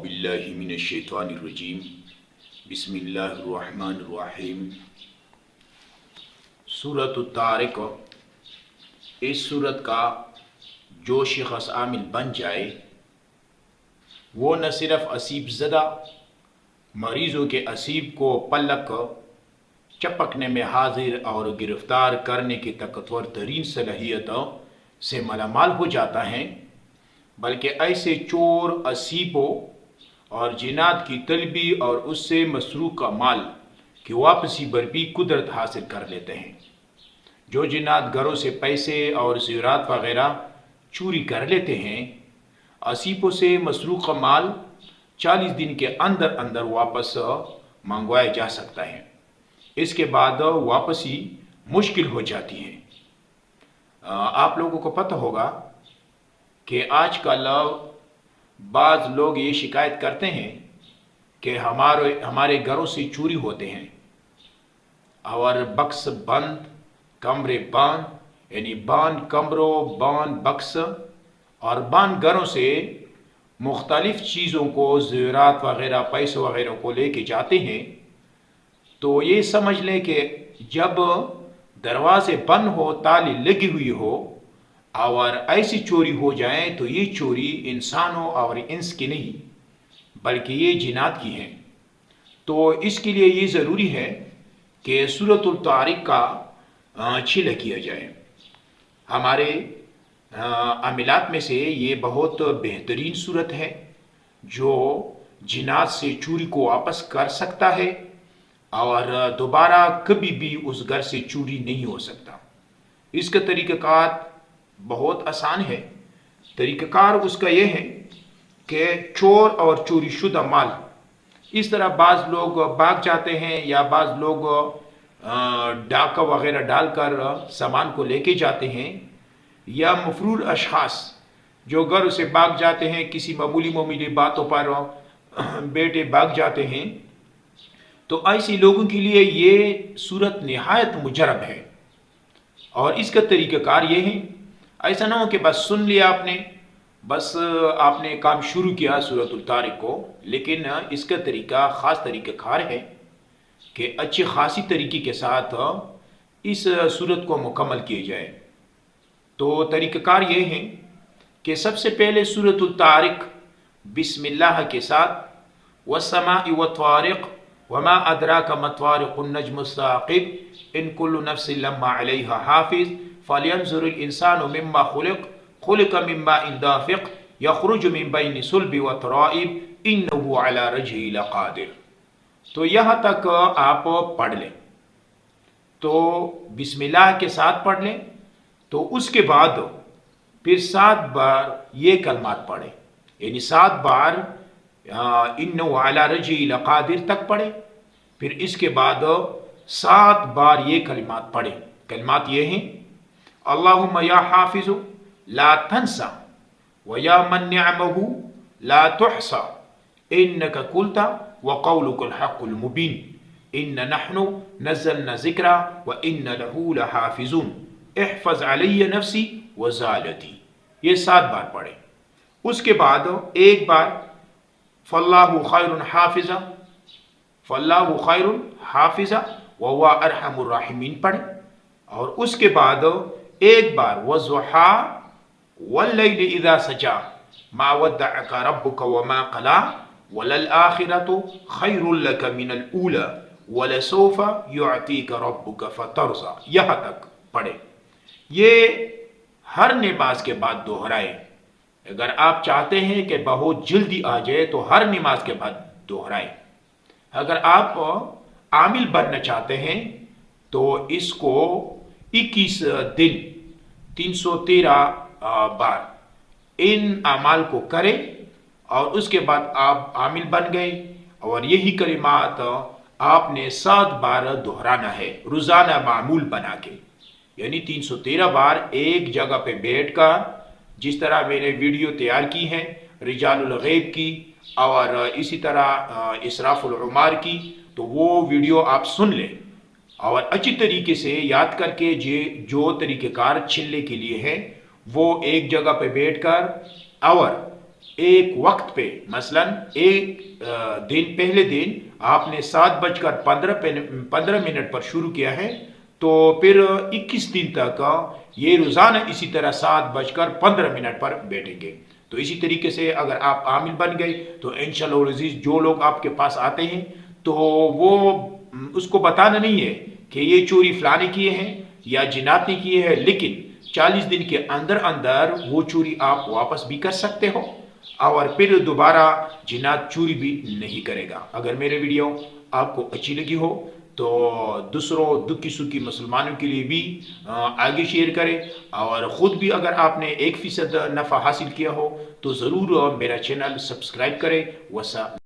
बिल्लाहि मिनश्शैतानिर्रजीम बिस्मिल्लाहिर्रहमानिर्रहीम। सूरत तारिक, इस सूरत का जो शख्स आमिल बन जाए वो न सिर्फ असीब ज़दा मरीज़ों के असीब को पलक चपकने में हाजिर और गिरफ्तार करने की ताकतवर तरीन सलाहियतों से मालामाल हो जाता है, बल्कि ऐसे चोर, असीबों और जिनात की तलबी और उससे मसरूक़ का माल की वापसी पर भी कुदरत हासिल कर लेते हैं। जो जिनात घरों से पैसे और ज़ेवरात वगैरह चोरी कर लेते हैं, असीबों से मसरूक़ का माल 40 दिन के अंदर अंदर वापस मंगवाया जा सकता है। इसके बाद वापसी मुश्किल हो जाती है। आप लोगों को पता होगा कि आजकल बाज़ लोग ये शिकायत करते हैं कि हमारे घरों से चोरी होते हैं और बक्स बंद, कमरे बंद, यानी बंद कमरों, बंद बक्स और बंद घरों से मुख्तलिफ़ चीज़ों को, ज़ेवरात वगैरह, पैसे वगैरह को लेके जाते हैं। तो ये समझ लें कि जब दरवाजे बंद हो, ताले लगी हुई हो और ऐसी चोरी हो जाए तो ये चोरी इंसानों और इंस की नहीं बल्कि ये जिनात की है। तो इसके लिए ये ज़रूरी है कि सूरतुल तारिक का छिला किया जाए। हमारे अमिलात में से ये बहुत बेहतरीन सूरत है जो जिनात से चोरी को वापस कर सकता है और दोबारा कभी भी उस घर से चोरी नहीं हो सकता। इसका तरीक़ाकार बहुत आसान है। तरीक़ाकार उसका यह है कि चोर और चोरी शुदा माल, इस तरह बाज़ लोग भाग जाते हैं या बाज़ लोग डाका वगैरह डालकर सामान को लेके जाते हैं, या मफरूर अशखास जो घर से भाग जाते हैं, किसी मामूली बातों पर बेटे भाग जाते हैं। तो ऐसे लोगों के लिए ये सूरत निहायत मुजरब है और इसका तरीक़ाकार ये है। ऐसा ना हो कि बस सुन लिया आपने, बस आपने काम शुरू किया सूरतुल तारिक को, लेकिन इसका तरीका ख़ास तरीक़ाकार है कि अच्छी खासी तरीके के साथ इस सूरत को मुकम्मल किया जाए। तो तरीक़ाकार ये है कि सबसे पहले सूरतुल तारिक बिस्मिल्लाह के साथ वस्समाइ वत्तारिक़ वमा अदराका मत्तारिक़ुन नज्मुस साक़िब इन कुल्लु नफ्सिन लम्मा अलैहा हाफ़िज़ फ़लयंज़ुरिल इंसानु मिम्मा खुलिक़ मिन माइन दाफ़िक़ यख़रुजु मिन बैनि सुल्बि व तराइब इन्नहु अला रज्इही लक़ादिर। तो यहाँ तक आप पढ़ लें। तो बिस्मिल्लाह के साथ पढ़ लें। तो उसके बाद फिर 7 बार ये कलमात पढ़ें, यानी 7 बार इन्नहु अला रज्इही लक़ादिर तक पढ़ें। फिर इसके बाद 7 बार ये कलिमात पढ़ें। कलिमात ये हैं, अल्लाहुम्मा या हाफिज़ु ला तंसा व या मन निअमहु ला तुहसा इन्नका कुल्ता व क़ौलुकल हक़्क़ुल मुबीन इन्ना नहनु नज़्ज़लना ज़िक्रा व इन्ना लहू लहाफ़िज़ून इहफ़ज़ अलैया नफ़्सी व ज़ालती। ये 7 बार पढ़ें। उसके बाद एक बार फ़ल्लाहु ख़ैरुन हाफ़िज़ा, फ़ल्लाहु ख़ैरुन हाफ़िज़ा व हुवा अरहमुर राहिमीन पढ़ें। और उसके बाद एक बार वज़्ज़ुहा वल्लैलि इज़ा सजा मा वद्दअका रब्बुका व मा क़ला वलल आखिरतु ख़ैरुल लका मिनल ऊला वलसौफ़ा युअतीका रब्बुका फ़तरज़ा। यहाँ तक पढ़ें। ये हर नमाज के बाद दोहराएं। अगर आप चाहते हैं कि बहुत जल्दी आ जाए तो हर नमाज के बाद दोहराएं। अगर आप आमिल बनना चाहते हैं तो इसको 21 दिन 313 बार इन अमाल को करें और उसके बाद आप आमिल बन गए। और यही कलिमात आपने 7 बार दोहराना है रोज़ाना मामूल बना के, यानी 313 बार एक जगह पे बैठकर, जिस तरह मैंने वीडियो तैयार की है रिजालुल गैब की और इसी तरह इसराफुल उमार की, तो वो वीडियो आप सुन लें और अच्छी तरीके से याद करके जो तरीक़ेकार छिलने के लिए है वो एक जगह पे बैठकर और ایک وقت پہ مثلا ایک دن پہلے دن آپ نے 7:15 پر شروع کیا ہے تو پھر 21 دن تک یہ روزانہ اسی طرح 7:15 پر بیٹھیں گے. تو اسی طریقے سے اگر آپ عامل بن گئے تو انشاءاللہ العزیز جو لوگ آپ کے پاس آتے ہیں تو وہ اس کو بتانا نہیں ہے کہ یہ چوری فلانے کیے ہیں یا جنات نے کیے ہیں، لیکن 40 دن کے اندر اندر وہ چوری آپ واپس بھی کر سکتے ہو اور پھر دوبارہ جنات چوری بھی نہیں کرے گا. اگر میرے ویڈیو آپ کو اچھی لگی ہو تو دوسروں دکھی سکھی مسلمانوں کے لیے بھی آگے شیئر کریں، اور خود بھی اگر آپ نے 1% نفع حاصل کیا ہو تو ضرور میرا چینل سبسکرائب کریں.